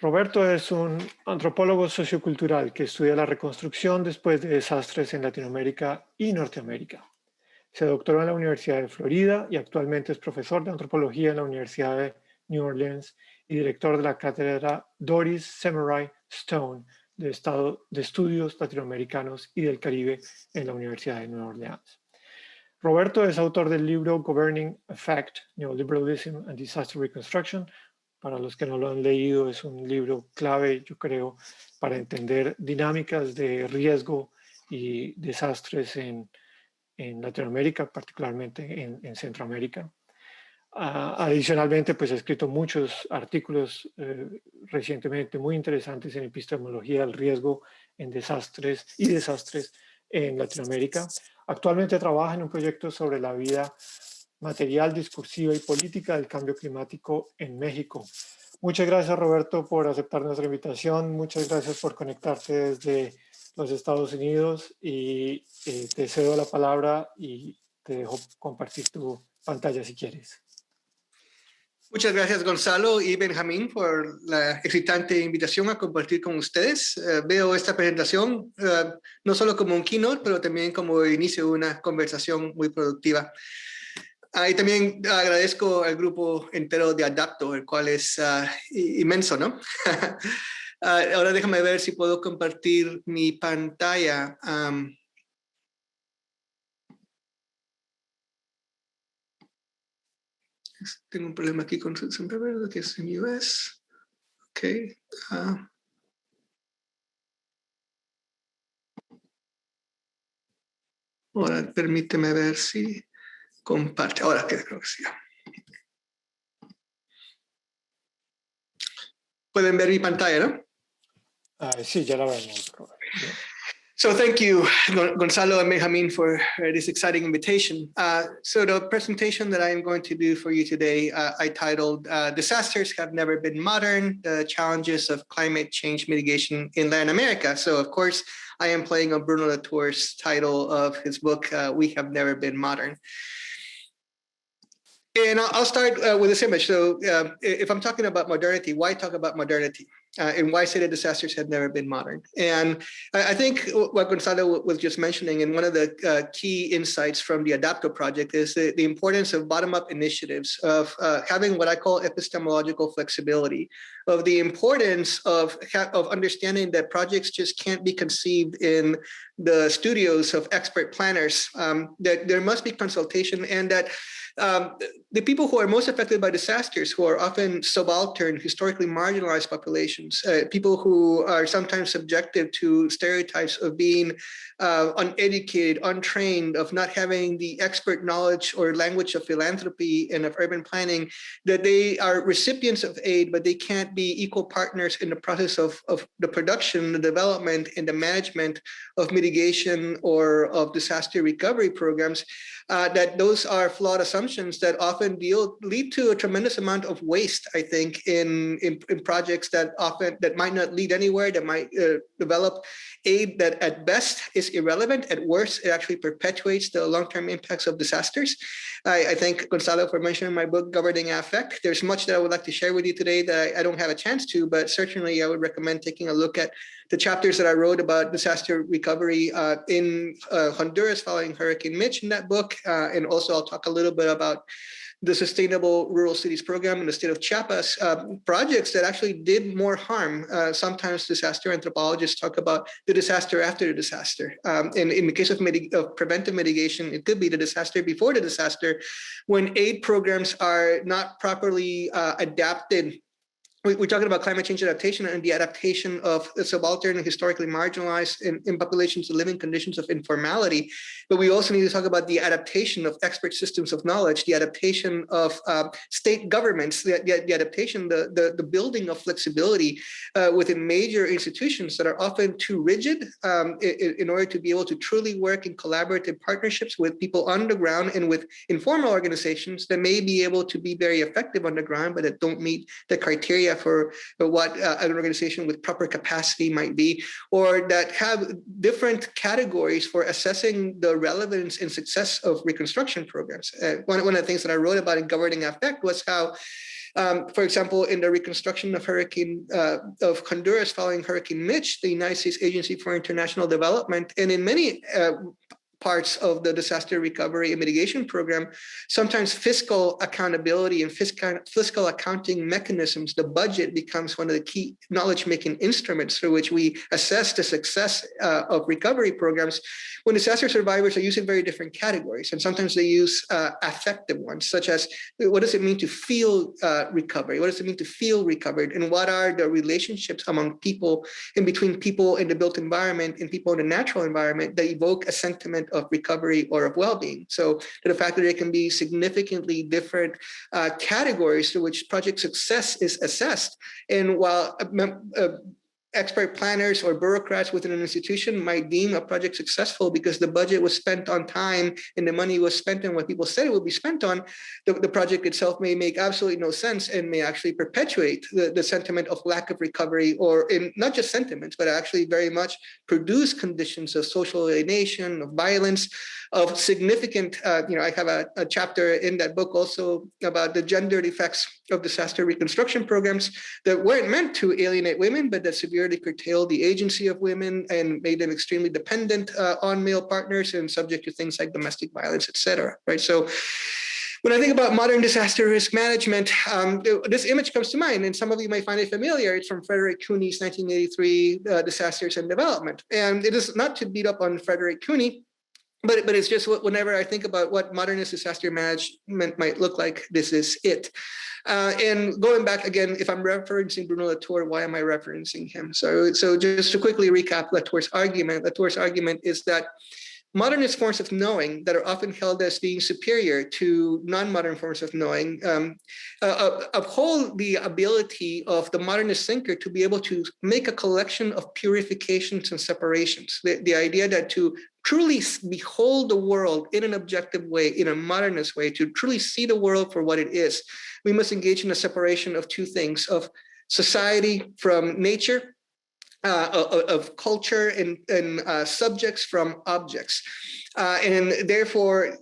Roberto es un antropólogo sociocultural que estudia la reconstrucción después de desastres en Latinoamérica y Norteamérica. Se doctoró en la Universidad de Florida y actualmente es profesor de antropología en la Universidad de New Orleans y director de la cátedra Doris Semerai Stone de Estudios Latinoamericanos y del Caribe en la Universidad de Nueva Orleans. Roberto es autor del libro Governing Effect, Neoliberalism and Disaster Reconstruction. Para los que no lo han leído, es un libro clave, yo creo, para entender dinámicas de riesgo y desastres en Latinoamérica, particularmente en Centroamérica. Adicionalmente, pues ha escrito muchos artículos recientemente muy interesantes en epistemología del riesgo en desastres en Latinoamérica. Actualmente trabaja en un proyecto sobre la vida material, discursiva y política del cambio climático en México. Muchas gracias, Roberto, por aceptar nuestra invitación. Muchas gracias por conectarte desde los Estados Unidos y te cedo la palabra y te dejo compartir tu pantalla si quieres. Muchas gracias, Gonzalo y Benjamín, por la excitante invitación a compartir con ustedes. Veo esta presentación no solo como un keynote, pero también como inicio de una conversación muy productiva. Y también agradezco al grupo entero de ADAPTO, el cual es inmenso, ¿no? Ahora déjame ver si puedo compartir mi pantalla. Tengo un problema aquí con siempre verde, que es en US. Ok. Ahora permíteme ver si comparte. Ahora creo que sí. Pueden ver mi pantalla, ¿no? Sí, ya la vemos. So thank you, Gonzalo and Benjamin, for this exciting invitation. So the presentation that I am going to do for you today, I titled Disasters Have Never Been Modern, The Challenges of Climate Change Mitigation in Latin America. So of course, I am playing on Bruno Latour's title of his book, We Have Never Been Modern. And I'll start with this image. So if I'm talking about modernity, why talk about modernity? And why say that disasters have never been modern? And I think what Gonzalo was just mentioning, and one of the key insights from the ADAPTO project is the importance of bottom-up initiatives, of having what I call epistemological flexibility, of the importance of understanding that projects just can't be conceived in the studios of expert planners, that there must be consultation, and that the people who are most affected by disasters, who are often subaltern, historically marginalized populations, people who are sometimes subjected to stereotypes of being uneducated, untrained, of not having the expert knowledge or language of philanthropy and of urban planning, that they are recipients of aid, but they can't be equal partners in the process of the production, the development, and the management of mitigation or of disaster recovery programs, that those are flawed assumptions that often lead to a tremendous amount of waste, I think, in projects that might not lead anywhere, that might develop aid that at best is irrelevant, at worst, it actually perpetuates the long-term impacts of disasters. I thank Gonzalo for mentioning my book, Governing Affect. There's much that I would like to share with you today that I don't have a chance to, but certainly I would recommend taking a look at the chapters that I wrote about disaster recovery in Honduras following Hurricane Mitch in that book. And also I'll talk a little bit about the Sustainable Rural Cities Program in the state of Chiapas, projects that actually did more harm. Sometimes disaster anthropologists talk about the disaster after the disaster. And in the case of preventive mitigation, it could be the disaster before the disaster, when aid programs are not properly adapted. We're talking about climate change adaptation and the adaptation of subaltern and historically marginalized in populations to living conditions of informality. But we also need to talk about the adaptation of expert systems of knowledge, the adaptation of state governments, the adaptation, the building of flexibility within major institutions that are often too rigid in order to be able to truly work in collaborative partnerships with people on the ground and with informal organizations that may be able to be very effective on the ground, but that don't meet the criteria for what an organization with proper capacity might be, or that have different categories for assessing the relevance and success of reconstruction programs. One of the things that I wrote about in Governing Affect was how For example, in the reconstruction of of Honduras following Hurricane Mitch, the United States Agency for International Development, and in many parts of the disaster recovery and mitigation program, sometimes fiscal accountability and fiscal accounting mechanisms, the budget becomes one of the key knowledge-making instruments through which we assess the success of recovery programs, when disaster survivors are using very different categories. And sometimes they use affective ones, such as, what does it mean to feel recovery? What does it mean to feel recovered? And what are the relationships among people and between people in the built environment and people in the natural environment that evoke a sentiment of recovery or of well-being? So the fact that there can be significantly different categories to which project success is assessed. And while expert planners or bureaucrats within an institution might deem a project successful because the budget was spent on time and the money was spent on what people said it would be spent on, the project itself may make absolutely no sense and may actually perpetuate the sentiment of lack of recovery, or in not just sentiments, but actually very much produce conditions of social alienation, of violence, of significant, I have a chapter in that book also about the gendered effects of disaster reconstruction programs that weren't meant to alienate women, but that severely curtailed the agency of women and made them extremely dependent on male partners and subject to things like domestic violence, et cetera, right? So when I think about modern disaster risk management, this image comes to mind, and some of you may find it familiar. It's from Frederick Cooney's 1983 Disasters and Development. And it is not to beat up on Frederick Cooney, but it's just whenever I think about what modernist disaster management might look like, this is it. And going back again, if I'm referencing Bruno Latour, why am I referencing him? So just to quickly recap Latour's argument is that modernist forms of knowing that are often held as being superior to non-modern forms of knowing uphold the ability of the modernist thinker to be able to make a collection of purifications and separations. The idea that to truly behold the world in an objective way, in a modernist way, to truly see the world for what it is, we must engage in a separation of two things, of society from nature, of culture and subjects from objects. And therefore,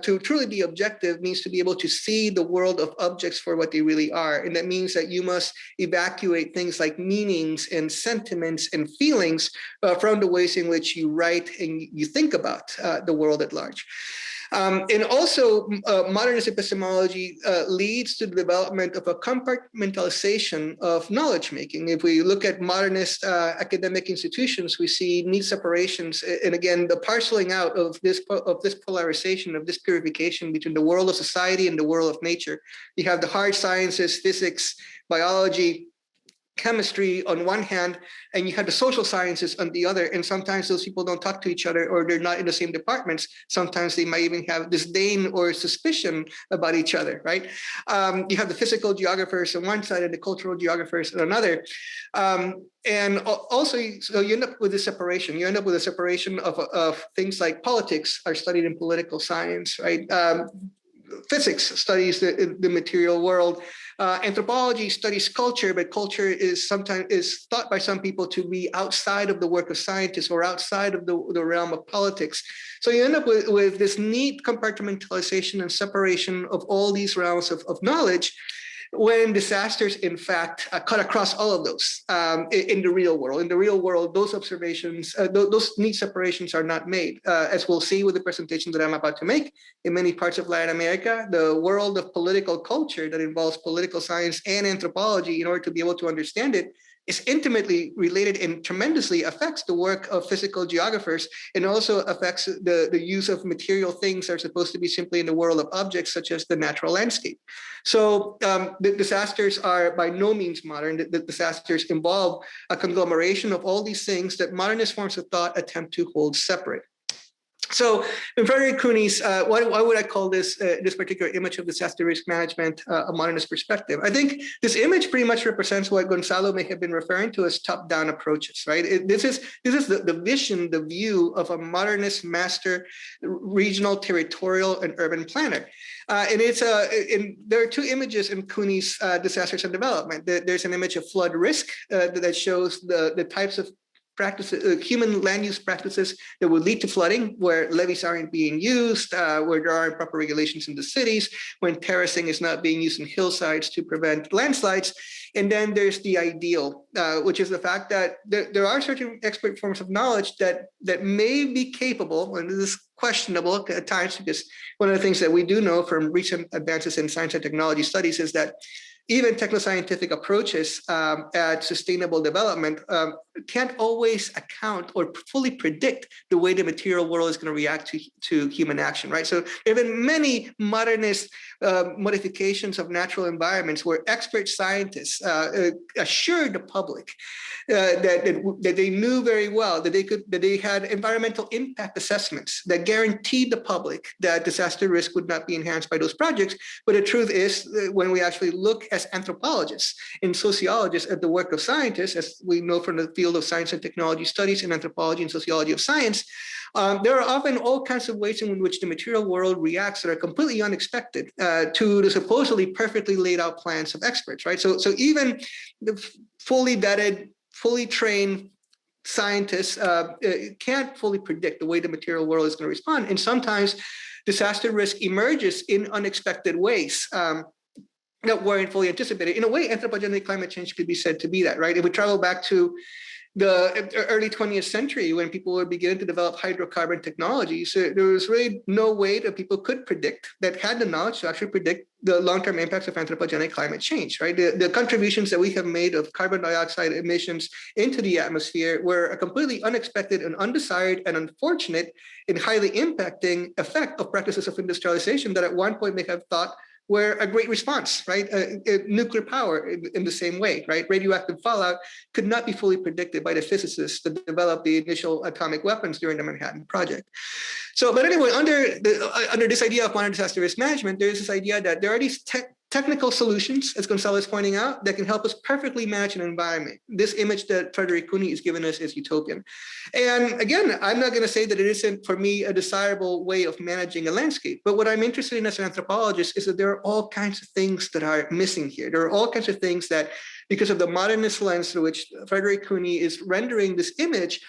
to truly be objective means to be able to see the world of objects for what they really are. And that means that you must evacuate things like meanings and sentiments and feelings from the ways in which you write and you think about the world at large. And also, modernist epistemology leads to the development of a compartmentalization of knowledge making. If we look at modernist academic institutions, we see neat separations, and again, the parceling out of this polarization, of this purification between the world of society and the world of nature. You have the hard sciences, physics, biology, chemistry on one hand, and you have the social sciences on the other. And sometimes those people don't talk to each other, or they're not in the same departments. Sometimes they might even have disdain or suspicion about each other, right? You have the physical geographers on one side and the cultural geographers on another. And also, so you end up with a separation. You end up with a separation of things like politics are studied in political science, right? Physics studies the material world. Anthropology studies culture, but culture is sometimes thought by some people to be outside of the work of scientists or outside of the realm of politics. So you end up with this neat compartmentalization and separation of all these realms of knowledge, when disasters, in fact, cut across all of those in the real world. In the real world, those observations, those neat separations are not made. As we'll see with the presentation that I'm about to make, in many parts of Latin America, the world of political culture that involves political science and anthropology, in order to be able to understand it, is intimately related and tremendously affects the work of physical geographers, and also affects the use of material things that are supposed to be simply in the world of objects, such as the natural landscape. So the disasters are by no means modern. The disasters involve a conglomeration of all these things that modernist forms of thought attempt to hold separate. So in Frederick Cooney's, why would I call this particular image of disaster risk management a modernist perspective? I think this image pretty much represents what Gonzalo may have been referring to as top-down approaches, right? This is the vision, the view of a modernist master regional, territorial, and urban planner. And there are two images in Cooney's Disasters and Development. There's an image of flood risk that shows the types of practices, human land use practices that would lead to flooding, where levees aren't being used, where there aren't proper regulations in the cities, when terracing is not being used in hillsides to prevent landslides. And then there's the ideal, which is the fact that there are certain expert forms of knowledge that may be capable, and this is questionable at times, because one of the things that we do know from recent advances in science and technology studies is that even techno-scientific approaches at sustainable development can't always account or fully predict the way the material world is going to react to human action, right? So there have been many modernist modifications of natural environments where expert scientists assured the public that they knew very well that they had environmental impact assessments that guaranteed the public that disaster risk would not be enhanced by those projects. But the truth is, when we actually look as anthropologists and sociologists at the work of scientists, as we know from the field of science and technology studies in anthropology and sociology of science, there are often all kinds of ways in which the material world reacts that are completely unexpected to the supposedly perfectly laid out plans of experts, right? So even the fully vetted, fully trained scientists can't fully predict the way the material world is going to respond. And sometimes disaster risk emerges in unexpected ways that weren't fully anticipated. In a way, anthropogenic climate change could be said to be that, right? If we travel back to the early 20th century, when people were beginning to develop hydrocarbon technologies, there was really no way that people could predict, that had the knowledge to actually predict the long-term impacts of anthropogenic climate change, right? The contributions that we have made of carbon dioxide emissions into the atmosphere were a completely unexpected and undesired and unfortunate and highly impacting effect of practices of industrialization that at one point may have thought were a great response, right? Nuclear power in the same way, right? Radioactive fallout could not be fully predicted by the physicists that developed the initial atomic weapons during the Manhattan Project. So, but anyway, under this idea of modern disaster risk management, there is this idea that there are these technical solutions, as Gonzalo is pointing out, that can help us perfectly manage an environment. This image that Frederick Cooney is giving us is utopian. And again, I'm not going to say that it isn't, for me, a desirable way of managing a landscape. But what I'm interested in as an anthropologist is that there are all kinds of things that are missing here. There are all kinds of things that, because of the modernist lens through which Frederick Cooney is rendering this image,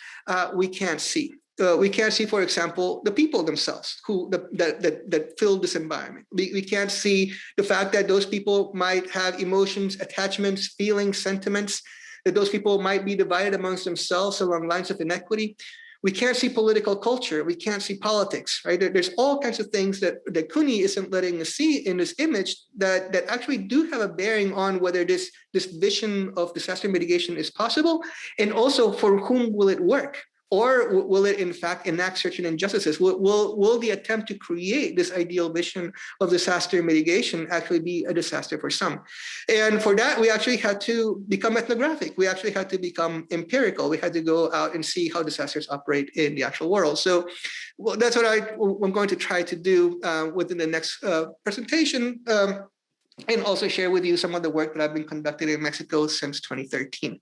we can't see. We can't see, for example, the people themselves that fill this environment. We can't see the fact that those people might have emotions, attachments, feelings, sentiments, that those people might be divided amongst themselves along lines of inequity. We can't see political culture. We can't see politics, right? There's all kinds of things that Cooney isn't letting us see in this image that actually do have a bearing on whether this vision of disaster mitigation is possible, and also for whom will it work? Or will it, in fact, enact certain injustices? Will the attempt to create this ideal vision of disaster mitigation actually be a disaster for some? And for that, we actually had to become ethnographic. We actually had to become empirical. We had to go out and see how disasters operate in the actual world. So that's what I'm going to try to do within the next presentation. And also share with you some of the work that I've been conducting in Mexico since 2013.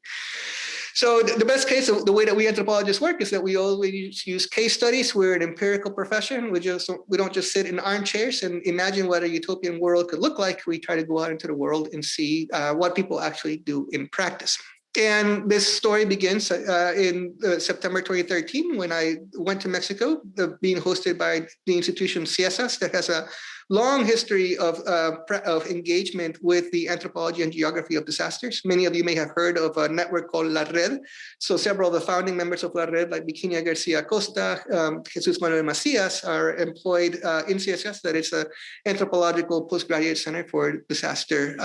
So the best case, the way that we anthropologists work is that we always use case studies. We're an empirical profession. We don't just sit in armchairs and imagine what a utopian world could look like. We try to go out into the world and see what people actually do in practice. And this story begins in September 2013 when I went to Mexico, being hosted by the institution CIESAS, that has a long history of engagement with the anthropology and geography of disasters. Many of you may have heard of a network called La Red. So several of the founding members of La Red, like Virginia Garcia Costa, Jesus Manuel Macias, are employed in CIESAS, that is an anthropological postgraduate center for disaster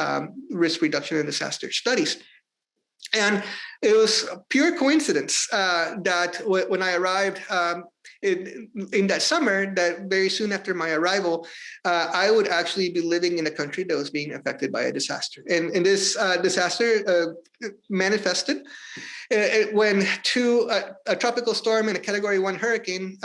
risk reduction and disaster studies. And it was a pure coincidence that when I arrived in that summer, that very soon after my arrival, I would actually be living in a country that was being affected by a disaster. And this disaster manifested when a tropical storm and a Category 1 hurricane,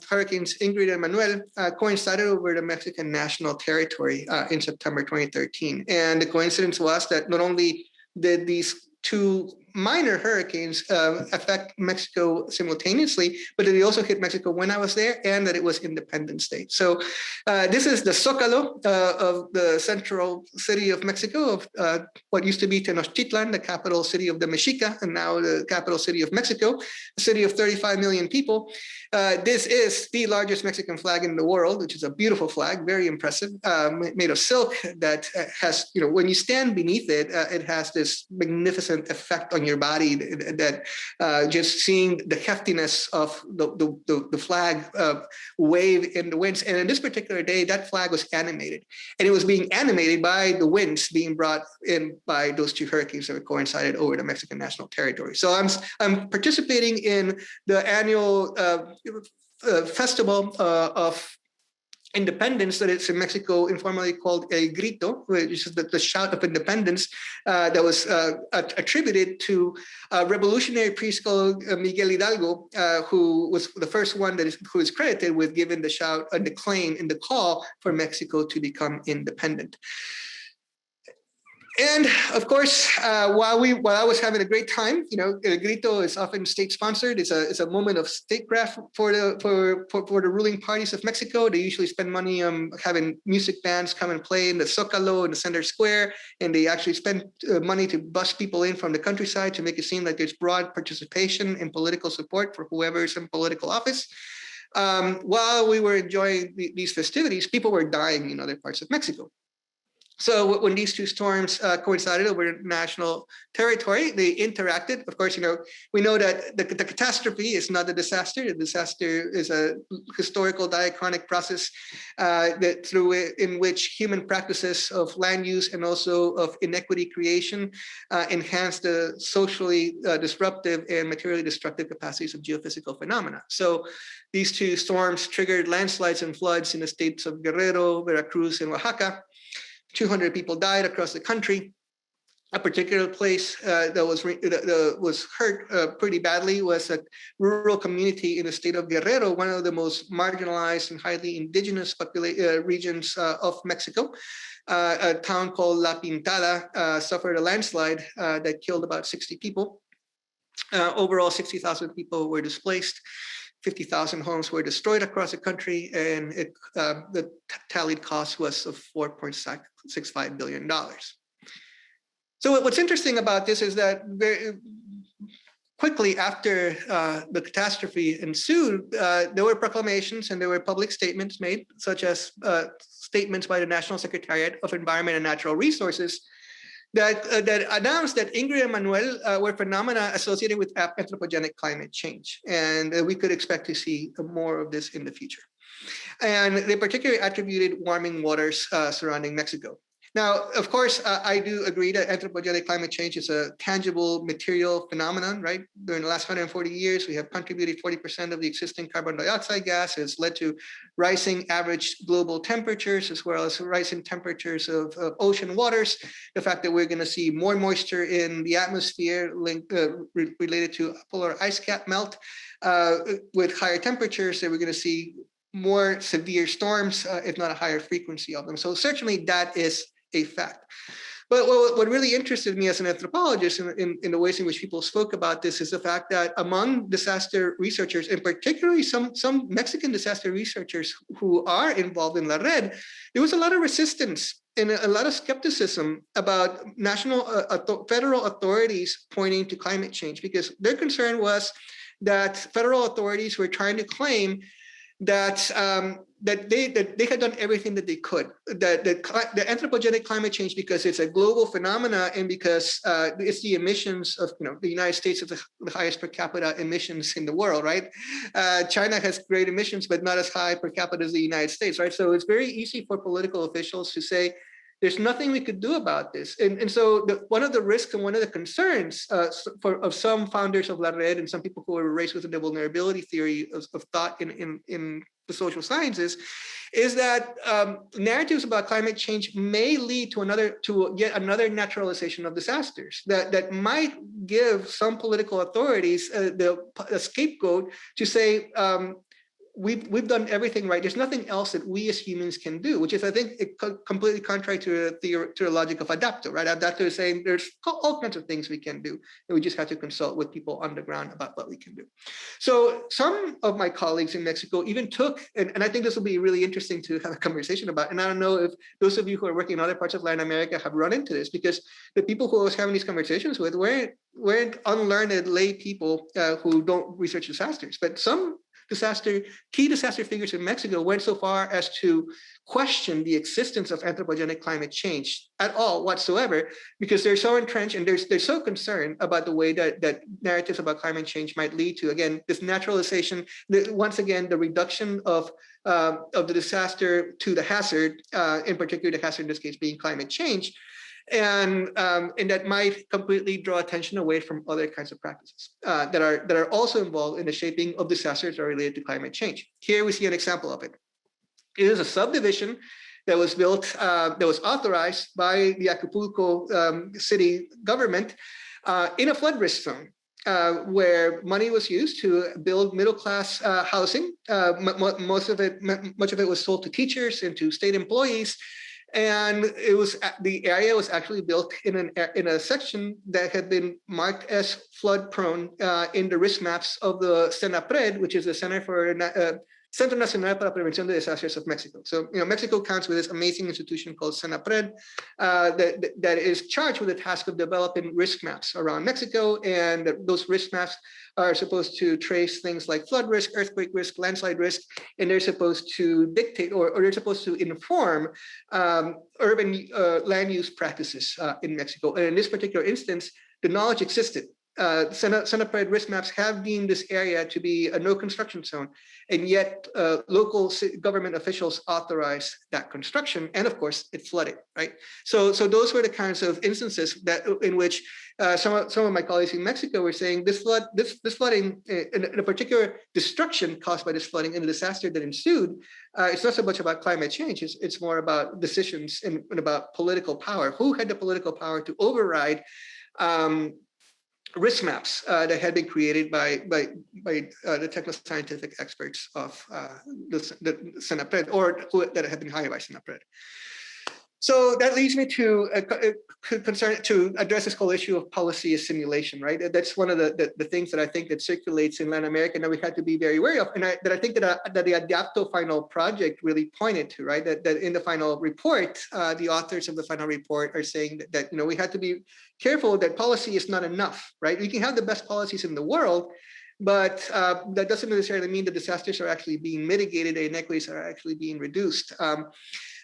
Hurricanes Ingrid and Manuel, coincided over the Mexican national territory in September 2013. And the coincidence was that not only did these two minor hurricanes affect Mexico simultaneously, but that they also hit Mexico when I was there, and that it was Independence Day. So this is the Zócalo of the central city of Mexico, of what used to be Tenochtitlan, the capital city of the Mexica, and now the capital city of Mexico, a city of 35 million people. This is the largest Mexican flag in the world, which is a beautiful flag, very impressive, made of silk that has, when you stand beneath it, it has this magnificent effect on your body that just seeing the heftiness of the flag wave in the winds. And in this particular day, that flag was animated, and it was being animated by the winds being brought in by those two hurricanes that were coincided over the Mexican national territory. So I'm participating in the annual festival of independence that it's in Mexico informally called El Grito, which is the shout of independence that was attributed to a revolutionary priest called Miguel Hidalgo, who was the first one who is credited with giving the shout and the claim and the call for Mexico to become independent. And of course, while I was having a great time, El Grito is often state-sponsored. It's a moment of statecraft for the ruling parties of Mexico. They usually spend money on having music bands come and play in the Zócalo in the center square, and they actually spend money to bus people in from the countryside to make it seem like there's broad participation and political support for whoever is in political office. While we were enjoying these festivities, people were dying in other parts of Mexico. So when these two storms coincided over national territory, they interacted. Of course, we know that the catastrophe is not a disaster. The disaster is a historical diachronic process in which human practices of land use and also of inequity creation enhance the socially disruptive and materially destructive capacities of geophysical phenomena. So these two storms triggered landslides and floods in the states of Guerrero, Veracruz, and Oaxaca. 200 people died across the country. A particular place that was hurt pretty badly was a rural community in the state of Guerrero, one of the most marginalized and highly indigenous regions of Mexico. A town called La Pintada suffered a landslide that killed about 60 people. Overall, 60,000 people were displaced. 50,000 homes were destroyed across the country, and the tallied cost was of $4.65 billion. So what's interesting about this is that very quickly after the catastrophe ensued, there were proclamations and there were public statements made, such as statements by the National Secretariat of Environment and Natural Resources, that announced that Ingrid and Manuel were phenomena associated with anthropogenic climate change. And we could expect to see more of this in the future. And they particularly attributed warming waters surrounding Mexico. Now, of course, I do agree that anthropogenic climate change is a tangible material phenomenon, right? During the last 140 years, we have contributed 40% of the existing carbon dioxide gas. It's led to rising average global temperatures, as well as rising temperatures of ocean waters. The fact that we're going to see more moisture in the atmosphere related to polar ice cap melt with higher temperatures, that we're going to see more severe storms, if not a higher frequency of them. So certainly that is a fact. But what really interested me as an anthropologist in the ways in which people spoke about this is the fact that among disaster researchers, and particularly some Mexican disaster researchers who are involved in La Red, there was a lot of resistance and a lot of skepticism about federal authorities pointing to climate change, because their concern was that federal authorities were trying to claim that they had done everything that they could. The anthropogenic climate change, because it's a global phenomena and because it's the emissions of the United States, is the highest per capita emissions in the world, right? China has great emissions, but not as high per capita as the United States, right? So it's very easy for political officials to say, there's nothing we could do about this. And so one of the risks and one of the concerns of some founders of La Red and some people who were raised within the vulnerability theory of thought in the social sciences is that narratives about climate change may lead to yet another naturalization of disasters that might give some political authorities the scapegoat to say, we've done everything right. There's nothing else that we as humans can do, which is, I think, completely contrary to the logic of ADAPTO, right? ADAPTO is saying there's all kinds of things we can do, and we just have to consult with people on the ground about what we can do. So some of my colleagues in Mexico even took, and I think this will be really interesting to have a conversation about, and I don't know if those of you who are working in other parts of Latin America have run into this, because the people who I was having these conversations with weren't unlearned lay people who don't research disasters, but some key disaster figures in Mexico went so far as to question the existence of anthropogenic climate change at all whatsoever, because they're so entrenched and they're so concerned about the way that narratives about climate change might lead to, again, this naturalization, once again, the reduction of the disaster to the hazard, in particular the hazard in this case being climate change. And that might completely draw attention away from other kinds of practices that are also involved in the shaping of disasters that are related to climate change. Here we see an example of it. It is a subdivision that was built, that was authorized by the Acapulco city government in a flood risk zone, where money was used to build middle-class housing. Much of it was sold to teachers and to state employees. And the area was actually built in a section that had been marked as flood prone in the risk maps of the CENAPRED, which is the Centro Nacional para Prevención de Desastres of Mexico. So, Mexico counts with this amazing institution called CENAPRED that is charged with the task of developing risk maps around Mexico, and those risk maps are supposed to trace things like flood risk, earthquake risk, landslide risk, and they're supposed to dictate or they're supposed to inform urban land use practices in Mexico. And in this particular instance, the knowledge existed. CENAPRED risk maps have deemed this area to be a no construction zone, and yet local government officials authorized that construction, and of course it flooded, right? So those were the kinds of instances in which some of my colleagues in Mexico were saying this flooding, in a particular destruction caused by this flooding and the disaster that ensued, it's not so much about climate change, it's more about decisions and about political power. Who had the political power to override risk maps that had been created by the techno-scientific experts of the CENAPRED, or that had been hired by CENAPRED. So that leads me to address this whole issue of policy assimilation, right? That's one of the things that I think that circulates in Latin America and that we had to be very wary of, and that I think that the ADAPTO final project really pointed to, right? That in the final report, the authors of the final report are saying that we had to be careful that policy is not enough, right? We can have the best policies in the world, but that doesn't necessarily mean the disasters are actually being mitigated, the inequities are actually being reduced.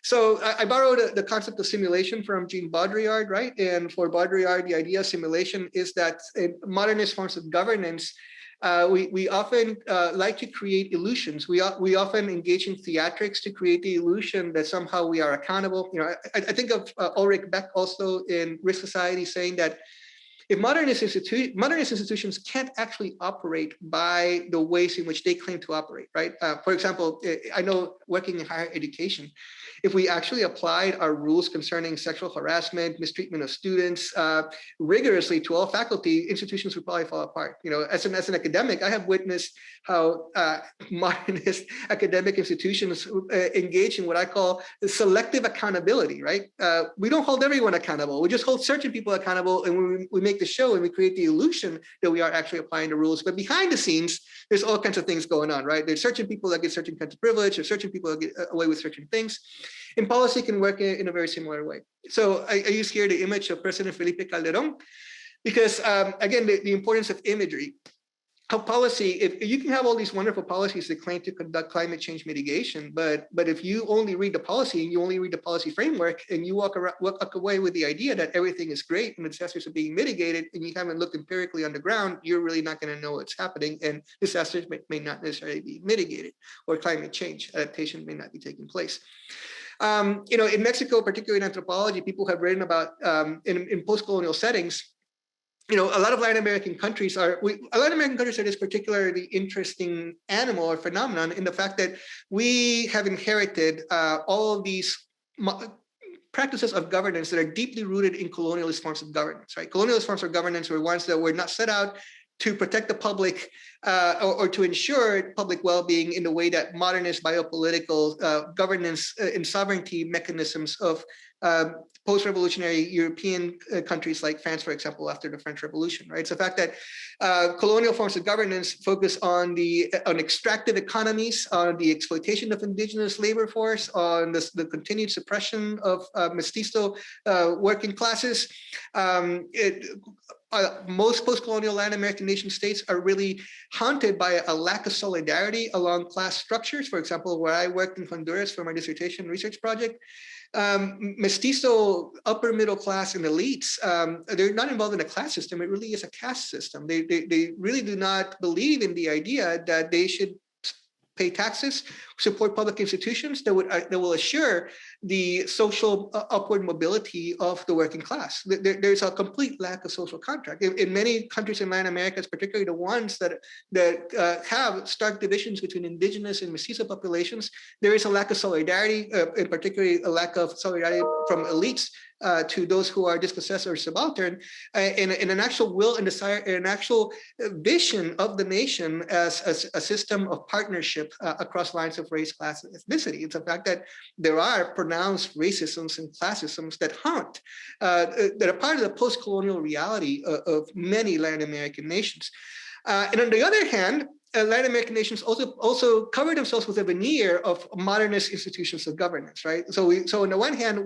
So I borrowed the concept of simulation from Jean Baudrillard, right? And for Baudrillard, the idea of simulation is that in modernist forms of governance, we often like to create illusions. We often engage in theatrics to create the illusion that somehow we are accountable. I think of Ulrich Beck also in Risk Society saying that if modernist institutions can't actually operate by the ways in which they claim to operate, right? For example, I know working in higher education, if we actually applied our rules concerning sexual harassment, mistreatment of students rigorously to all faculty, institutions would probably fall apart. As an academic, I have witnessed how modernist academic institutions engage in what I call selective accountability, right? We don't hold everyone accountable. We just hold certain people accountable, and we make the show and we create the illusion that we are actually applying the rules. But behind the scenes, there's all kinds of things going on, right? There's certain people that get certain kinds of privilege, there's certain people that get away with certain things. And policy can work in a very similar way. So I use here the image of President Felipe Calderon, because again, the importance of imagery. How policy, if you can have all these wonderful policies that claim to conduct climate change mitigation, but if you only read the policy and you only read the policy framework and you walk away with the idea that everything is great and the disasters are being mitigated and you haven't looked empirically on the ground, you're really not going to know what's happening, and disasters may not necessarily be mitigated, or climate change adaptation may not be taking place. In Mexico, particularly in anthropology, people have written about in post-colonial settings. A lot of Latin American countries are this particularly interesting animal or phenomenon in the fact that we have inherited all of these practices of governance that are deeply rooted in colonialist forms of governance, right? Colonialist forms of governance were ones that were not set out to protect the public or to ensure public well-being in the way that modernist biopolitical governance and sovereignty mechanisms of post-revolutionary European countries like France, for example, after the French Revolution, right? It's the fact that colonial forms of governance focus on extractive economies, on the exploitation of indigenous labor force, on the continued suppression of mestizo working classes. Most post-colonial Latin American nation states are really haunted by a lack of solidarity along class structures. For example, where I worked in Honduras for my dissertation research project, mestizo upper middle class and elites, they're not involved in a class system. It really is a caste system. They really do not believe in the idea that they should pay taxes, support public institutions that will assure the social upward mobility of the working class. There's a complete lack of social contract. In many countries in Latin America, particularly the ones that have stark divisions between indigenous and mestizo populations, there is a lack of solidarity, in particularly a lack of solidarity from elites to those who are dispossessed or subaltern, in an actual will and desire, an actual vision of the nation as a system of partnership across lines of race, class, and ethnicity. It's a fact that there are pronounced racisms and classisms that haunt, that are part of the post-colonial reality of many Latin American nations. And on the other hand, Latin American nations also cover themselves with a veneer of modernist institutions of governance, right? So on the one hand,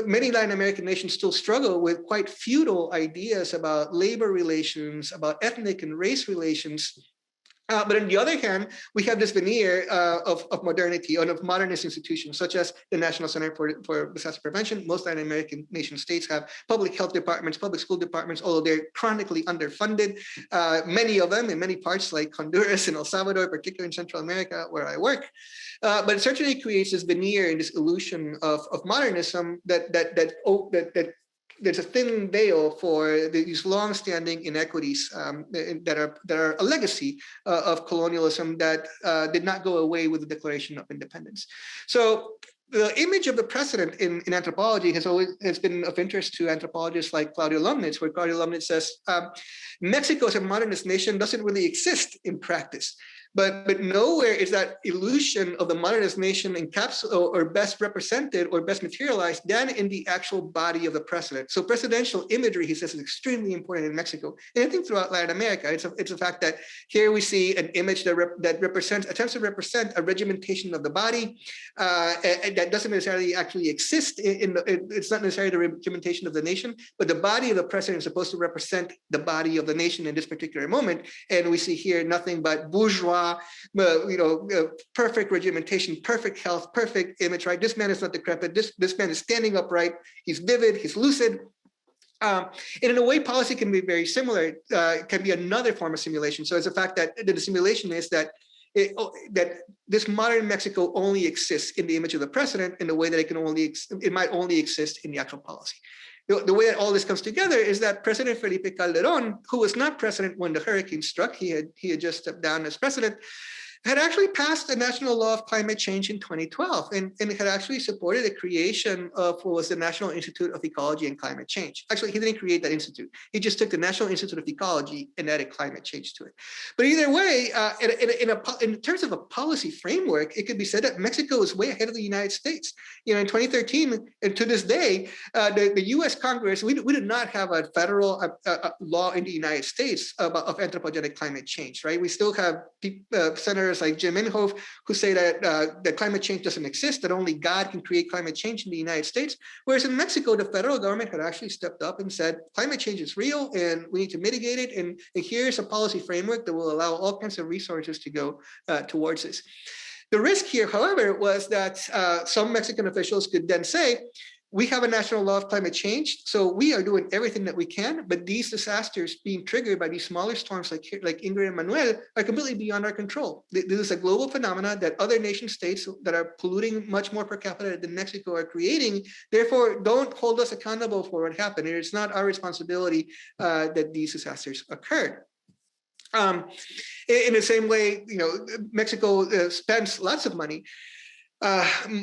many Latin American nations still struggle with quite feudal ideas about labor relations, about ethnic and race relations. But on the other hand, we have this veneer of modernity and of modernist institutions, such as the National Center for Disaster Prevention. Most Latin American nation states have public health departments, public school departments, although they're chronically underfunded. Many of them in many parts like Honduras and El Salvador, particularly in Central America, where I work. But it certainly creates this veneer and this illusion of modernism that there's a thin veil for these long-standing inequities that are a legacy of colonialism that did not go away with the Declaration of Independence. So the image of the precedent in anthropology has been of interest to anthropologists like Claudio Lomnitz, where Claudio Lomnitz says, Mexico as a modernist nation doesn't really exist in practice. But nowhere is that illusion of the modernist nation encapsulated or best represented or best materialized than in the actual body of the precedent. So presidential imagery, he says, is extremely important in Mexico. And I think throughout Latin America, it's a fact that here we see an image that attempts to represent a regimentation of the body that doesn't necessarily actually exist. It's not necessarily the regimentation of the nation, but the body of the president is supposed to represent the body of the nation in this particular moment. And we see here nothing but bourgeois, perfect regimentation, perfect health, perfect image, right? This man is not decrepit. This man is standing upright. He's vivid. He's lucid. And in a way, policy can be very similar. Can be another form of simulation. So it's a fact that the simulation is that this modern Mexico only exists in the image of the president in the way that it might only exist in the actual policy. The way that all this comes together is that President Felipe Calderon, who was not president when the hurricane struck, he had just stepped down as president, had actually passed a national law of climate change in 2012 and had actually supported the creation of what was the National Institute of Ecology and Climate Change. Actually, he didn't create that institute. He just took the National Institute of Ecology and added climate change to it. But either way, in terms of a policy framework, it could be said that Mexico is way ahead of the United States. In 2013, and to this day, the US Congress, we did not have a federal law in the United States of anthropogenic climate change, right? We still have senators like Jim Inhofe who say that climate change doesn't exist, that only God can create climate change in the United States. Whereas in Mexico, the federal government had actually stepped up and said, climate change is real and we need to mitigate it. And here's a policy framework that will allow all kinds of resources to go towards this. The risk here, however, was that some Mexican officials could then say, we have a national law of climate change, so we are doing everything that we can, but these disasters being triggered by these smaller storms like Ingrid and Manuel are completely beyond our control. This is a global phenomenon that other nation states that are polluting much more per capita than Mexico are creating. Therefore, don't hold us accountable for what happened. It is not our responsibility that these disasters occurred. In the same way, Mexico spends lots of money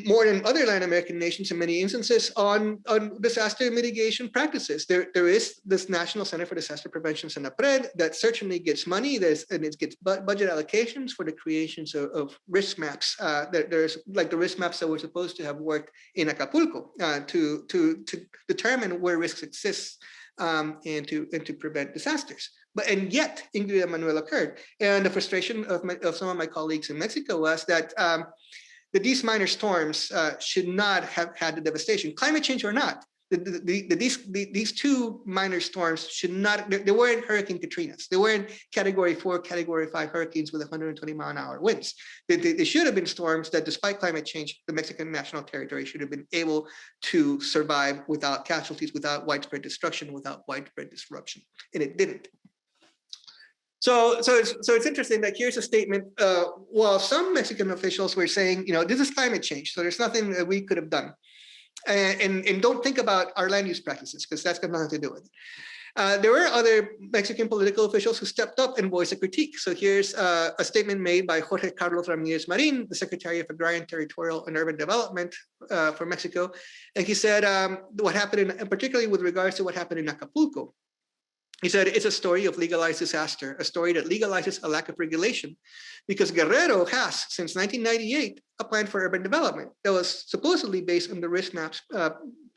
more than other Latin American nations in many instances on disaster mitigation practices. There is this National Center for Disaster Prevention, SENAPRED, that certainly gets money. And it gets budget allocations for the creations of risk maps. There's like the risk maps that were supposed to have worked in Acapulco to determine where risks exist and to prevent disasters. And yet, Ingrid Manuel occurred. And the frustration of some of my colleagues in Mexico was that these minor storms should not have had the devastation, climate change or not. These two minor storms should not, they weren't Hurricane Katrinas. They weren't Category 4, Category 5 hurricanes with 120-mile-an-hour winds. They should have been storms that, despite climate change, the Mexican national territory should have been able to survive without casualties, without widespread destruction, without widespread disruption, and it didn't. So it's interesting that here's a statement. While some Mexican officials were saying, this is climate change, so there's nothing that we could have done, and don't think about our land use practices because that's got nothing to do with it. There were other Mexican political officials who stepped up and voiced a critique. So here's a statement made by Jorge Carlos Ramirez Marin, the Secretary of Agrarian, Territorial, and Urban Development for Mexico, and he said what happened, and particularly with regards to what happened in Acapulco. He said, it's a story of legalized disaster, a story that legalizes a lack of regulation, because Guerrero has, since 1998, a plan for urban development that was supposedly based on the risk maps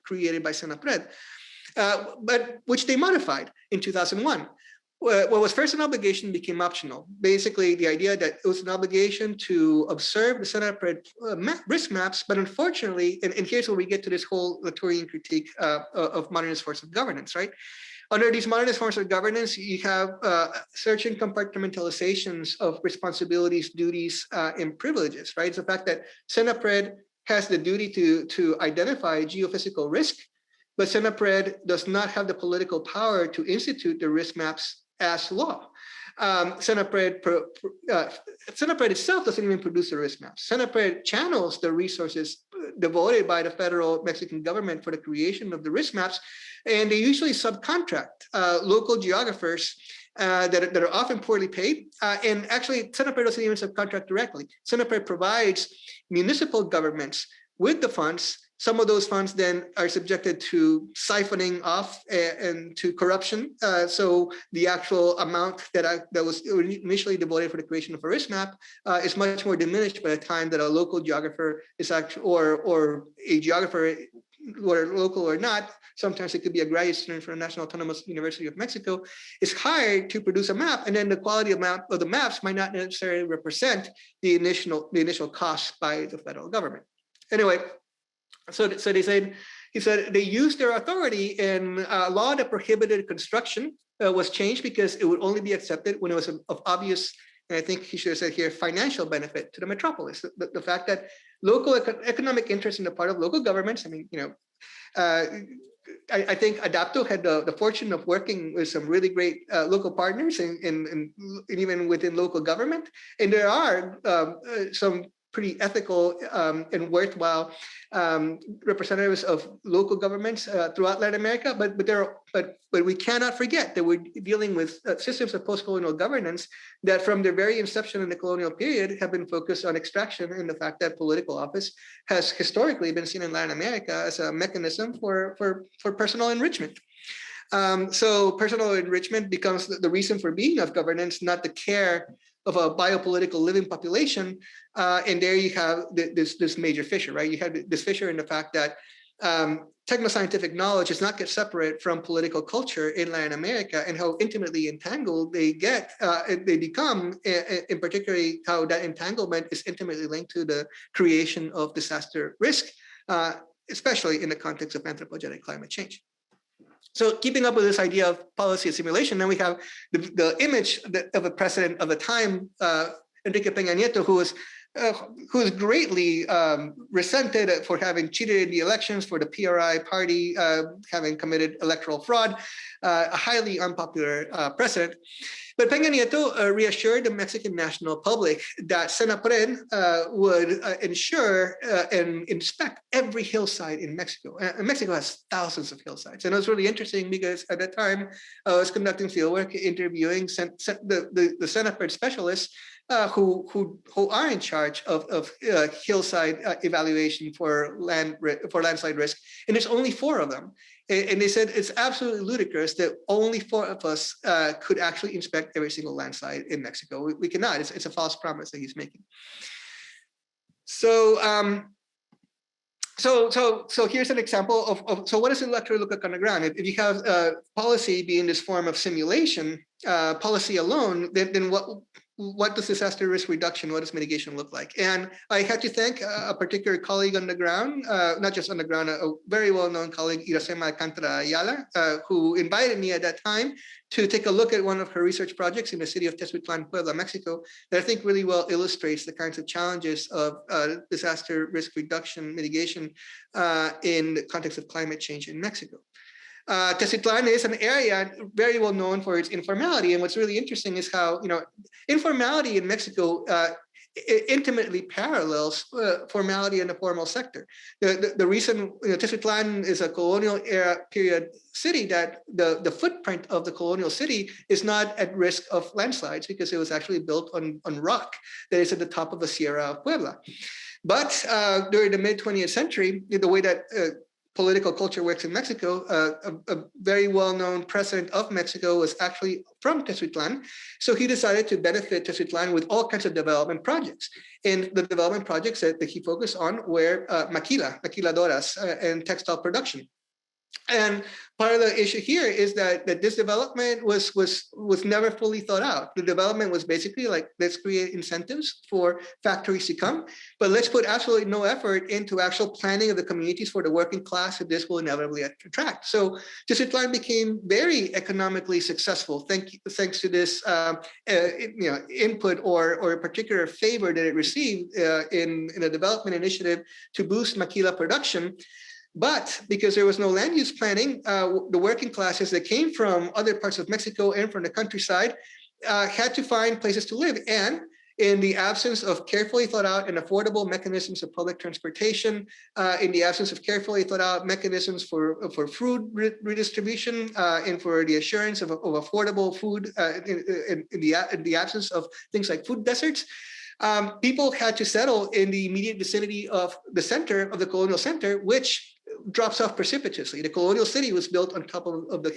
created by SENAPRED, but which they modified in 2001. What was first an obligation became optional. Basically, the idea that it was an obligation to observe the SENAPRED risk maps, but unfortunately, and here's where we get to this whole Latourian critique of modernist forms of governance, right? Under these modernist forms of governance, you have certain compartmentalizations of responsibilities, duties, and privileges, right? It's the fact that SENAPRED has the duty to identify geophysical risk, but SENAPRED does not have the political power to institute the risk maps as law. SENAPRED itself doesn't even produce the risk maps. SENAPRED channels the resources devoted by the federal Mexican government for the creation of the risk maps, and they usually subcontract local geographers that are often poorly paid. And actually, SENAPRED doesn't even subcontract directly. SENAPRED provides municipal governments with the funds. Some of those funds then are subjected to siphoning off and to corruption. So the actual amount that was initially devoted for the creation of a risk map is much more diminished by the time that a local geographer is actually, or a geographer, whether local or not, sometimes it could be a graduate student from the National Autonomous University of Mexico, is hired to produce a map, and then the quality of the maps might not necessarily represent the initial costs by the federal government. Anyway. So he said they used their authority, and a law that prohibited construction was changed because it would only be accepted when it was of obvious, and I think he should have said here, financial benefit to the metropolis. The fact that local economic interest in the part of local governments, I mean, I think ADAPTO had the fortune of working with some really great local partners and even within local government. And there are some pretty ethical and worthwhile representatives of local governments throughout Latin America, but we cannot forget that we're dealing with systems of post-colonial governance that, from their very inception in the colonial period, have been focused on extraction, and the fact that political office has historically been seen in Latin America as a mechanism for personal enrichment. So personal enrichment becomes the reason for being of governance, not the care of a biopolitical living population. And there you have this major fissure, right? You have this fissure in the fact that technoscientific knowledge does not get separate from political culture in Latin America, and how intimately entangled they become, in particularly how that entanglement is intimately linked to the creation of disaster risk, especially in the context of anthropogenic climate change. So keeping up with this idea of policy assimilation, then we have the image of a president of the time, Enrique Pena Nieto, who is greatly resented for having cheated in the elections, for the PRI party having committed electoral fraud, a highly unpopular president. But Pena Nieto reassured the Mexican national public that SENAPRED would ensure and inspect every hillside in Mexico. And Mexico has thousands of hillsides. And it was really interesting because at that time, I was conducting fieldwork, interviewing the SENAPRED specialists who are in charge of hillside evaluation for landslide risk, and there's only 4 of them. And they said it's absolutely ludicrous that only 4 of us could actually inspect every single landslide in Mexico. We cannot. It's a false promise that he's making. So here's an example of so what does it actually look like on the ground? If you have policy being this form of simulation, policy alone, then what does disaster risk reduction, what does mitigation look like? And I had to thank a particular colleague on the ground, not just on the ground, a very well-known colleague, Iracema Alcántara Ayala, who invited me at that time to take a look at one of her research projects in the city of Tezutlan, Puebla, Mexico, that I think really well illustrates the kinds of challenges of disaster risk reduction mitigation in the context of climate change in Mexico. Tezutlan is an area very well known for its informality, and what's really interesting is how informality in Mexico intimately parallels formality in the formal sector. The reason Tezutlan is a colonial era period city that the footprint of the colonial city is not at risk of landslides because it was actually built on rock that is at the top of the Sierra of Puebla. But during the mid-20th century, the way that political culture works in Mexico, a very well-known president of Mexico was actually from Tezutlan. So he decided to benefit Tezutlan with all kinds of development projects. And the development projects that he focused on were maquiladoras, and textile production. And part of the issue here is that this development was never fully thought out. The development was basically like, let's create incentives for factories to come, but let's put absolutely no effort into actual planning of the communities for the working class that this will inevitably attract. So Tezutlan became very economically successful thanks to this input or a particular favor that it received in a development initiative to boost maquila production. But because there was no land use planning, the working classes that came from other parts of Mexico and from the countryside had to find places to live. And in the absence of carefully thought out and affordable mechanisms of public transportation, in the absence of carefully thought out mechanisms for food redistribution, and for the assurance of affordable food, in the absence of things like food deserts, people had to settle in the immediate vicinity of the center of the colonial center, which drops off precipitously. The colonial city was built on top of the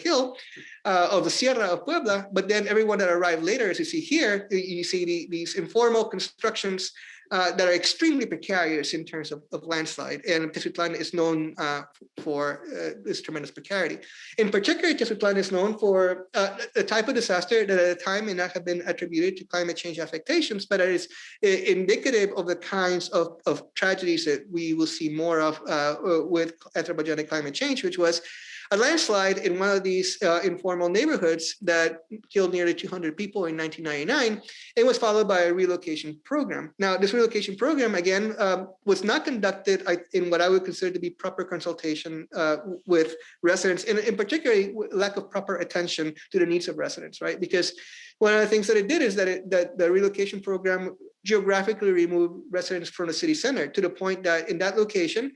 hill of the Sierra of Puebla, but then everyone that arrived later, as you see here, you see these informal constructions that are extremely precarious in terms of landslide. And Tezutlan is known for this tremendous precarity. In particular, Tezutlan is known for a type of disaster that at the time may not have been attributed to climate change affectations, but it is indicative of the kinds of tragedies that we will see more of with anthropogenic climate change, which was a landslide in one of these informal neighborhoods that killed nearly 200 people in 1999, and was followed by a relocation program. Now, this relocation program, again, was not conducted in what I would consider to be proper consultation with residents, and in particular, lack of proper attention to the needs of residents, right? Because one of the things that it did is that the relocation program geographically removed residents from the city center to the point that in that location,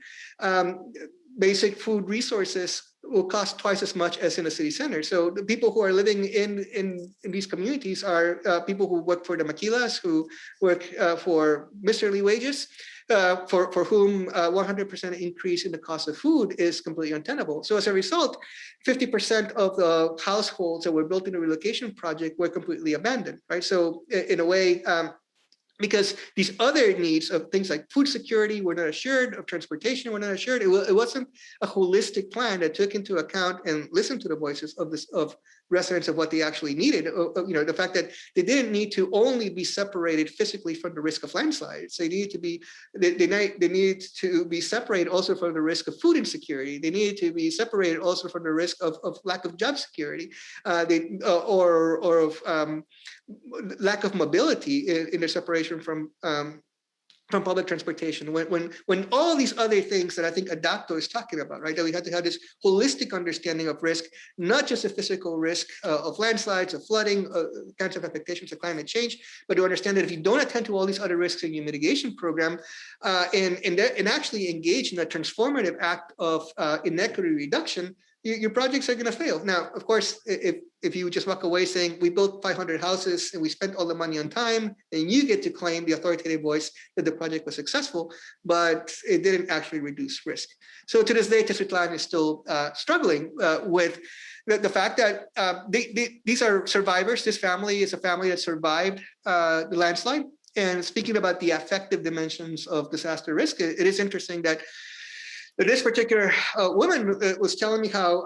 basic food resources will cost twice as much as in a city center. So the people who are living in these communities are people who work for the maquilas, who work for miserly wages, for whom 100% increase in the cost of food is completely untenable. So as a result, 50% of the households that were built in the relocation project were completely abandoned, right? So in a way, because these other needs of things like food security were not assured, of transportation were not assured. It wasn't a holistic plan that took into account and listened to the voices of residents of what they actually needed. The fact that they didn't need to only be separated physically from the risk of landslides. They needed to be they needed to be separated also from the risk of food insecurity. They needed to be separated also from the risk of lack of job security, or of lack of mobility in their separation from public transportation. When all these other things that I think ADAPTO is talking about, right? That we have to have this holistic understanding of risk, not just the physical risk of landslides, of flooding, kinds of affectations of climate change, but to understand that if you don't attend to all these other risks in your mitigation program, and actually engage in a transformative act of inequity reduction, your projects are going to fail. Now, of course, if you just walk away saying we built 500 houses and we spent all the money on time, then you get to claim the authoritative voice that the project was successful, but it didn't actually reduce risk. So to this day, Tezcatlan is still struggling with the fact that these are survivors. This family is a family that survived the landslide. And speaking about the affective dimensions of disaster risk, it is interesting that this particular woman was telling me how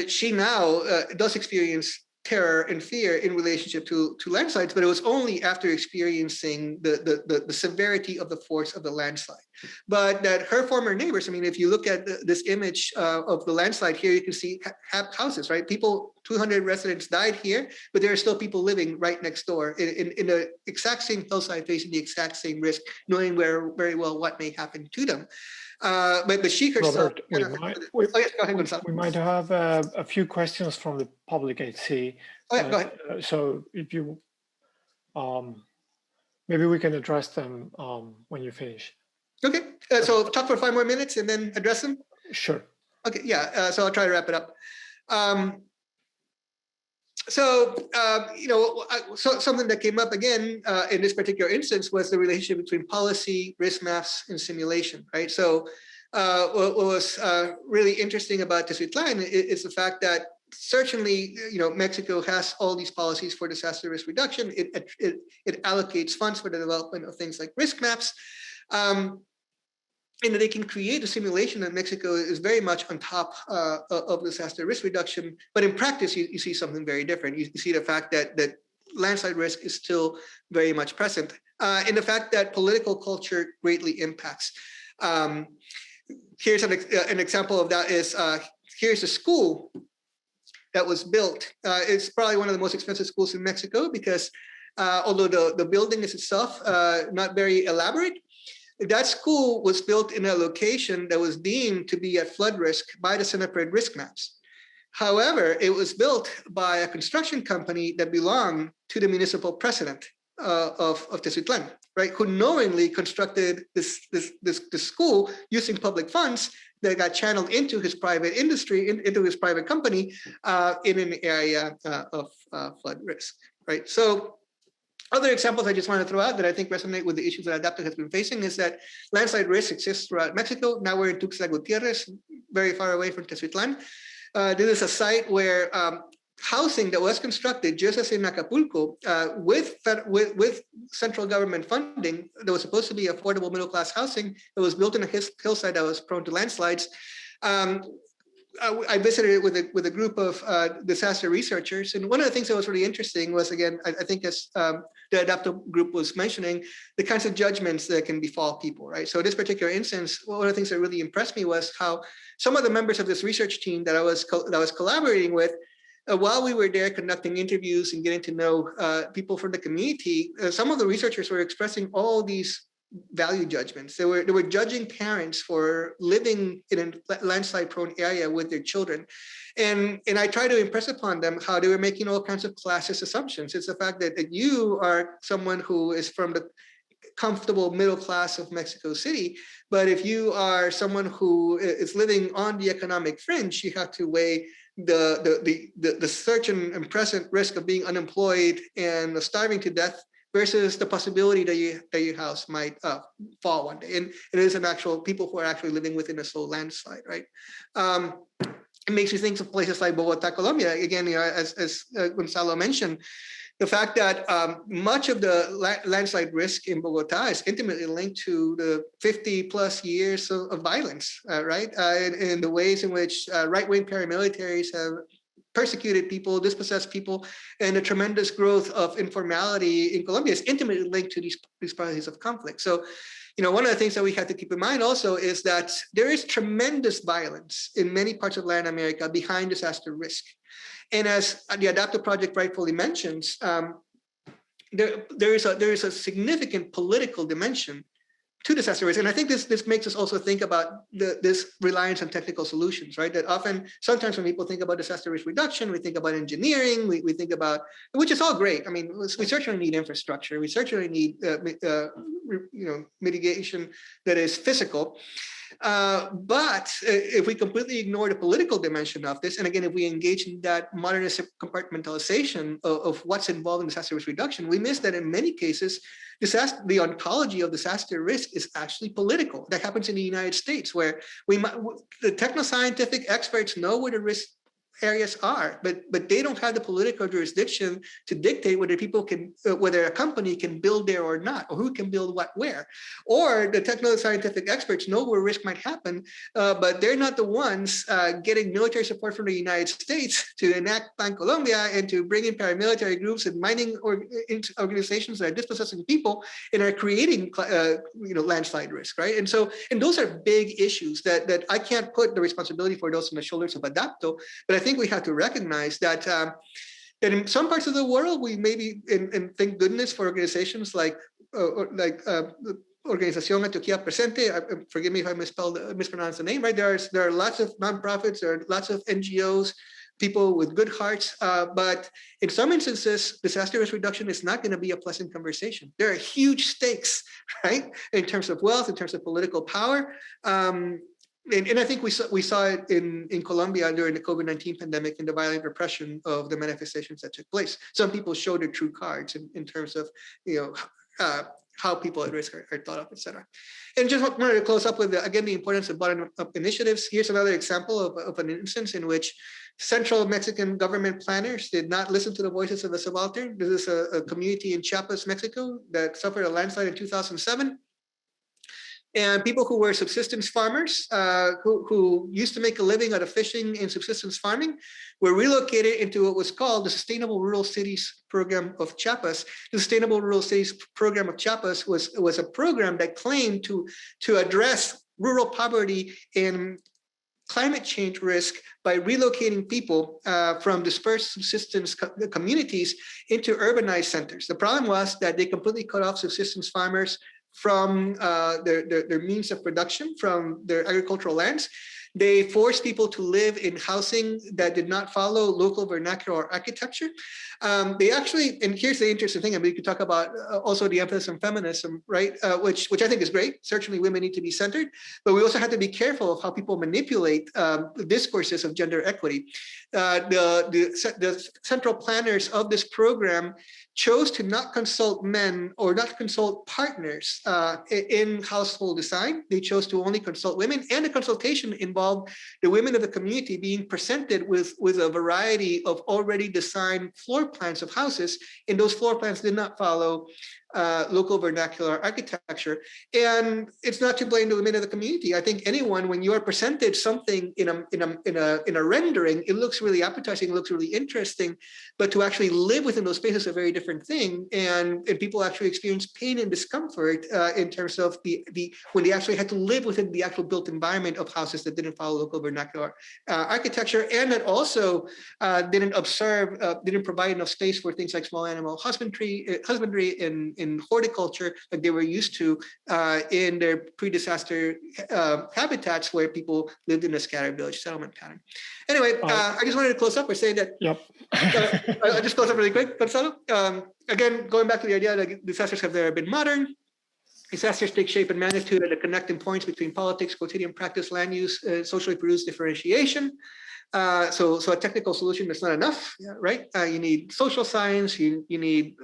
she now does experience terror and fear in relationship to landslides, but it was only after experiencing the severity of the force of the landslide. But that her former neighbors, I mean, if you look at this image of the landslide here, you can see houses, right? People, 200 residents died here, but there are still people living right next door in the exact same hillside facing the exact same risk, knowing very well what may happen to them. But she herself. Robert, we might have a few questions from the public, I see. Oh, yeah, go ahead. So if you, maybe we can address them when you finish. Okay, so talk for 5 more minutes and then address them? Sure. Okay, yeah, so I'll try to wrap it up. Something that came up again in this particular instance was the relationship between policy, risk maps, and simulation, right? So what was really interesting about Tezcatlan is the fact that certainly, Mexico has all these policies for disaster risk reduction. It allocates funds for the development of things like risk maps. And they can create a simulation that Mexico is very much on top of disaster risk reduction. But in practice, you see something very different. You see the fact that landslide risk is still very much present, and the fact that political culture greatly impacts. Here's an example of that is, here's a school that was built. It's probably one of the most expensive schools in Mexico because although the building is itself not very elaborate, that school was built in a location that was deemed to be at flood risk by the CENEPRED risk maps. However, it was built by a construction company that belonged to the municipal president of Tezcatlan, right? Who knowingly constructed this school using public funds that got channeled into his private industry, into his private company in an area of flood risk, right? So other examples I just want to throw out that I think resonate with the issues that ADAPTO has been facing is that landslide risk exists throughout Mexico. Now we're in Tuxtla Gutierrez, very far away from Tezcatlan. This is a site where housing that was constructed just as in Acapulco with central government funding that was supposed to be affordable middle-class housing that was built in a hillside that was prone to landslides. I visited it with a group of disaster researchers, and one of the things that was really interesting was, again, I think as the ADAPTO group was mentioning, the kinds of judgments that can befall people, right? So this particular instance, one of the things that really impressed me was how some of the members of this research team that I was collaborating with, while we were there conducting interviews and getting to know people from the community, some of the researchers were expressing all these value judgments. They were judging parents for living in a landslide-prone area with their children, and I try to impress upon them how they were making all kinds of classist assumptions. It's the fact that you are someone who is from the comfortable middle class of Mexico City, but if you are someone who is living on the economic fringe, you have to weigh the certain and present risk of being unemployed and starving to death versus the possibility that your house might fall one day. And it is an actual people who are actually living within a slow landslide, right? It makes me think of places like Bogota, Colombia. Again, as Gonzalo mentioned, the fact that much of the landslide risk in Bogota is intimately linked to the 50 plus years of violence, right? In the ways in which right-wing paramilitaries have persecuted people, dispossessed people, and the tremendous growth of informality in Colombia is intimately linked to these policies of conflict. So, one of the things that we have to keep in mind also is that there is tremendous violence in many parts of Latin America behind disaster risk. And as the ADAPTO project rightfully mentions, there is a significant political dimension to disaster risk. And I think this makes us also think about this reliance on technical solutions, right? That sometimes when people think about disaster risk reduction, we think about engineering, we think about, which is all great. I mean, we certainly need infrastructure. We certainly need, mitigation that is physical. But if we completely ignore the political dimension of this, and again, if we engage in that modernist compartmentalization of what's involved in disaster risk reduction, we miss that in many cases, the ontology of disaster risk is actually political. That happens in the United States, where the techno-scientific experts know where the risk areas are, but they don't have the political jurisdiction to dictate whether whether a company can build there or not, or who can build what where. Or the techno-scientific experts know where risk might happen, but they're not the ones getting military support from the United States to enact Plan Colombia and to bring in paramilitary groups and mining organizations that are dispossessing people and are creating landslide risk, right? And those are big issues that I can't put the responsibility for those on the shoulders of ADAPTO, but I think we have to recognize that that in some parts of the world, we maybe, and thank goodness for organizations like Organización Antioquia Presente. Forgive me if I mispronounced the name. Right, there are lots of nonprofits, there are lots of NGOs, people with good hearts, but in some instances, disaster risk reduction is not going to be a pleasant conversation. There are huge stakes, right, in terms of wealth, in terms of political power. And I think we saw it in Colombia during the COVID-19 pandemic and the violent repression of the manifestations that took place. Some people showed their true cards in terms of how people at risk are thought of, et cetera. And just wanted to close up with, again, the importance of bottom-up initiatives. Here's another example of an instance in which central Mexican government planners did not listen to the voices of the subaltern. This is a community in Chiapas, Mexico, that suffered a landslide in 2007. And people who were subsistence farmers, who used to make a living out of fishing and subsistence farming, were relocated into what was called the Sustainable Rural Cities Program of Chiapas. The Sustainable Rural Cities Program of Chiapas was a program that claimed to address rural poverty and climate change risk by relocating people from dispersed subsistence communities into urbanized centers. The problem was that they completely cut off subsistence farmers from their means of production, from their agricultural lands. They forced people to live in housing that did not follow local vernacular architecture. They actually, and here's the interesting thing, and we could talk about also the emphasis on feminism, right? Which I think is great. Certainly women need to be centered, but we also have to be careful of how people manipulate the discourses of gender equity. The central planners of this program chose to not consult men or not consult partners in household design. They chose to only consult women, and the consultation involved the women of the community being presented with a variety of already designed floor plans of houses, and those floor plans did not follow local vernacular architecture. And it's not to blame the women of the community. I think anyone, when you are presented something in a rendering, it looks really appetizing, it looks really interesting, but to actually live within those spaces is a very different thing. And people actually experience pain and discomfort in terms of when they actually had to live within the actual built environment of houses that didn't follow local vernacular architecture, and that also didn't provide enough space for things like small animal husbandry in horticulture like they were used to in their pre-disaster habitats where people lived in a scattered village settlement pattern. Anyway, I just wanted to close up by saying that. Yep. I'll just close up really quick, Gonzalo. Again, going back to the idea that disasters have never been modern. Disasters take shape and magnitude at the connecting points between politics, quotidian practice, land use, socially produced differentiation. So a technical solution is not enough, right? You need social science, you need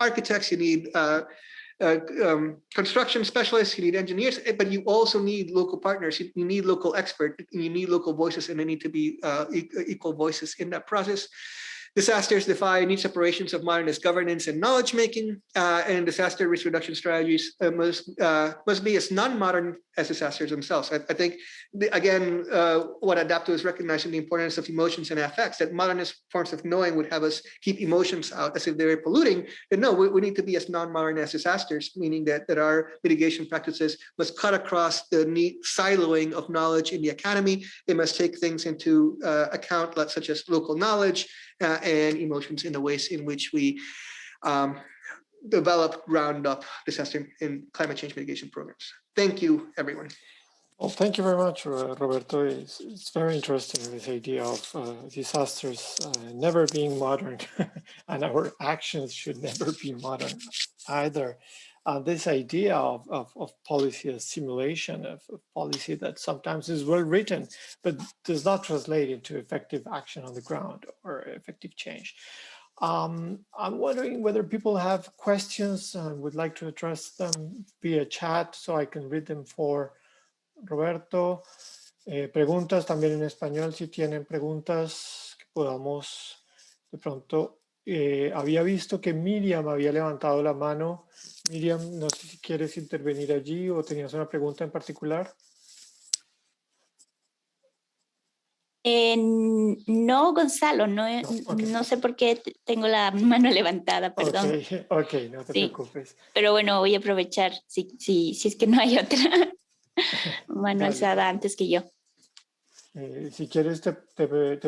architects, you need construction specialists, you need engineers, but you also need local partners, you need local experts, you need local voices, and they need to be equal voices in that process. Disasters defy neat separations of modernist governance and knowledge making, and disaster risk reduction strategies must be as non-modern as disasters themselves. I think, again, what ADAPTO is recognizing the importance of emotions and affects, that modernist forms of knowing would have us keep emotions out as if they were polluting. And no, we need to be as non-modern as disasters, meaning that our mitigation practices must cut across the neat siloing of knowledge in the academy. They must take things into account, such as local knowledge, and emotions in the ways in which we develop ground-up disaster and climate change mitigation programs. Thank you, everyone. Well, thank you very much, Roberto. It's very interesting, this idea of disasters never being modern, and our actions should never be modern either. this idea of policy as simulation of policy that sometimes is well written, but does not translate into effective action on the ground or effective change. I'm wondering whether people have questions and would like to address them via chat so I can read them for Roberto. Preguntas también en español, si tienen preguntas que podamos de pronto. Había visto que Miriam había levantado la mano. Miriam, no sé si quieres intervenir allí o tenías una pregunta en particular. No, Gonzalo, no sé por qué tengo la mano levantada, perdón. Ok, no te preocupes. Pero bueno, voy a aprovechar si es que no hay otra mano alzada antes que yo. Si quieres, te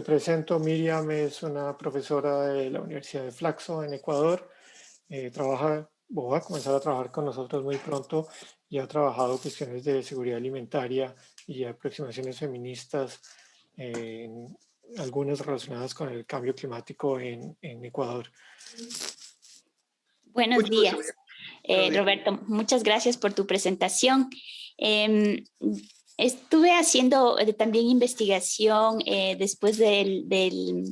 presento. Miriam es una profesora de la Universidad de Flaxo en Ecuador. Va a comenzar a trabajar con nosotros muy pronto y ha trabajado cuestiones de seguridad alimentaria y aproximaciones feministas, algunas relacionadas con el cambio climático en Ecuador. Buenos días, Roberto. Muchas gracias por tu presentación. Estuve haciendo también investigación después de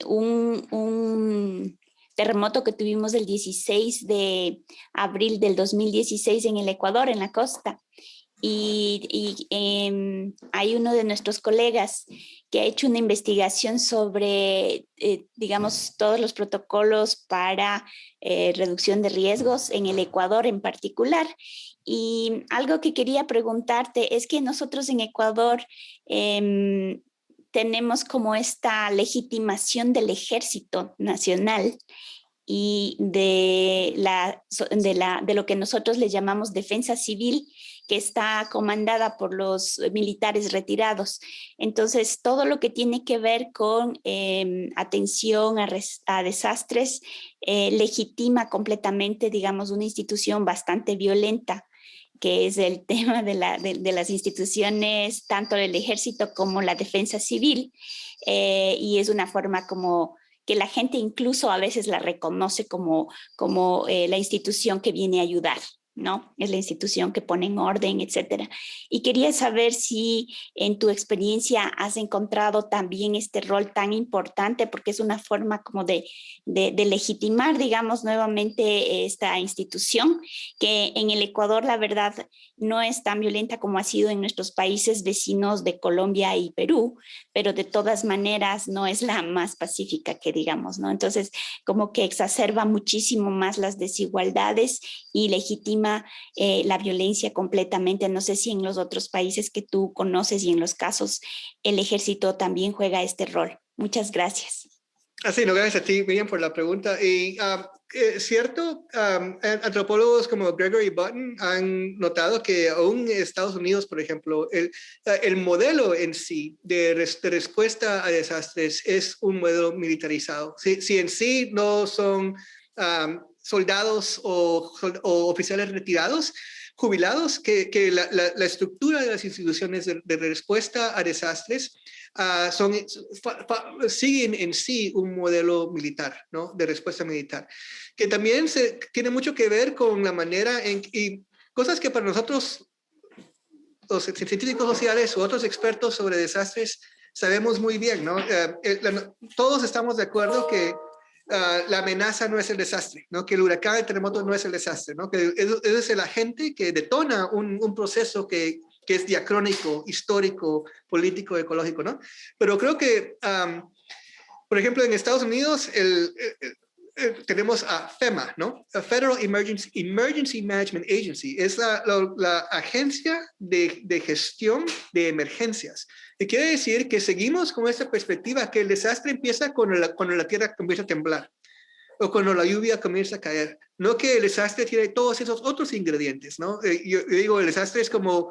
un terremoto que tuvimos el 16 de abril del 2016 en el Ecuador, en la costa. Y hay uno de nuestros colegas que ha hecho una investigación sobre, digamos, todos los protocolos para reducción de riesgos en el Ecuador en particular. Y algo que quería preguntarte es que nosotros en Ecuador tenemos como esta legitimación del Ejército Nacional y de lo que nosotros le llamamos defensa civil, que está comandada por los militares retirados. Entonces, todo lo que tiene que ver con atención a desastres legitima completamente, digamos, una institución bastante violenta, que es el tema de las instituciones, tanto del ejército como la defensa civil, y es una forma como que la gente incluso a veces la reconoce como la institución que viene a ayudar, ¿no? Es la institución que pone en orden, etcétera. Y quería saber si en tu experiencia has encontrado también este rol tan importante, porque es una forma como de legitimar, digamos, nuevamente esta institución, que en el Ecuador, la verdad, no es tan violenta como ha sido en nuestros países vecinos de Colombia y Perú, pero de todas maneras no es la más pacífica que digamos, ¿no? Entonces, como que exacerba muchísimo más las desigualdades y legitima la violencia completamente. No sé si en los otros países que tú conoces y en los casos el ejército también juega este rol. Muchas gracias. Sí, no, gracias a ti, Miriam, por la pregunta. Y cierto, antropólogos como Gregory Button han notado que aún en Estados Unidos, por ejemplo, el modelo en sí de respuesta a desastres es un modelo militarizado. Si en sí no son soldados o oficiales retirados, jubilados, que la estructura de las instituciones de respuesta a desastres siguen en sí un modelo militar, ¿no? De respuesta militar, que también tiene mucho que ver con la manera y cosas que para nosotros, los científicos sociales u otros expertos sobre desastres, sabemos muy bien, ¿no? Todos estamos de acuerdo que la amenaza no es el desastre, ¿no? Que el huracán, el terremoto no es el desastre, ¿no? Que es el agente que detona un proceso que es diacrónico, histórico, político, ecológico, ¿no? Pero creo que, por ejemplo, en Estados Unidos tenemos a FEMA, ¿no? A Federal Emergency Management Agency. Es la agencia de gestión de emergencias. Y quiere decir que seguimos con esta perspectiva que el desastre empieza cuando la tierra comienza a temblar o cuando la lluvia comienza a caer. No que el desastre tiene todos esos otros ingredientes, ¿no? Yo digo, el desastre es como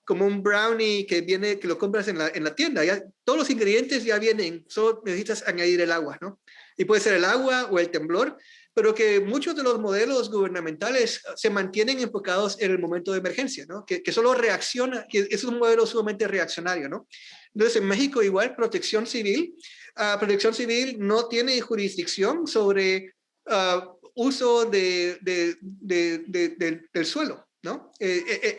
un brownie que lo compras en la tienda. Ya, todos los ingredientes ya vienen, solo necesitas añadir el agua, ¿no? Y puede ser el agua o el temblor, pero que muchos de los modelos gubernamentales se mantienen enfocados en el momento de emergencia, ¿no? Que solo reacciona, que es un modelo sumamente reaccionario, ¿no? Entonces, en México igual, protección civil no tiene jurisdicción sobre uso del suelo, ¿no?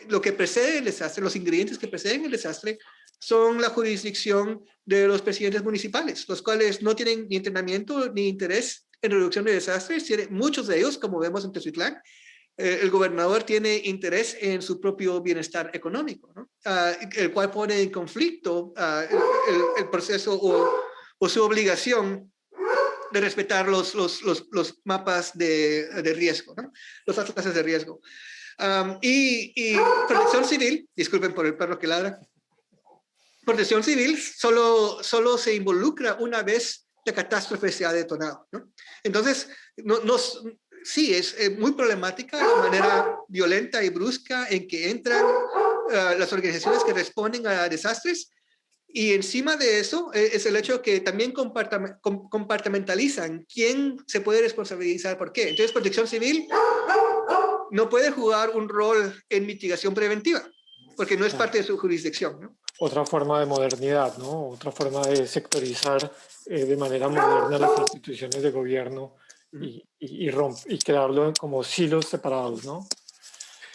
Lo que precede el desastre, los ingredientes que preceden el desastre son la jurisdicción de los presidentes municipales, los cuales no tienen ni entrenamiento ni interés en reducción de desastres. Muchos de ellos, como vemos en Teziutlán, el gobernador tiene interés en su propio bienestar económico, ¿no? El cual pone en conflicto el proceso o su obligación de respetar los mapas de riesgo, ¿no? Los atlases de riesgo. Y protección civil, disculpen por el perro que ladra, protección civil solo se involucra una vez la catástrofe se ha detonado, ¿no? Entonces, sí, es muy problemática la manera violenta y brusca en que entran las organizaciones que responden a desastres. Y encima de eso es el hecho que también compartimentalizan quién se puede responsabilizar por qué. Entonces, protección civil no puede jugar un rol en mitigación preventiva, porque no es parte de su jurisdicción, ¿no? Otra forma de modernidad, ¿no? Otra forma de sectorizar de manera moderna las instituciones de gobierno y crearlo como silos separados, ¿no?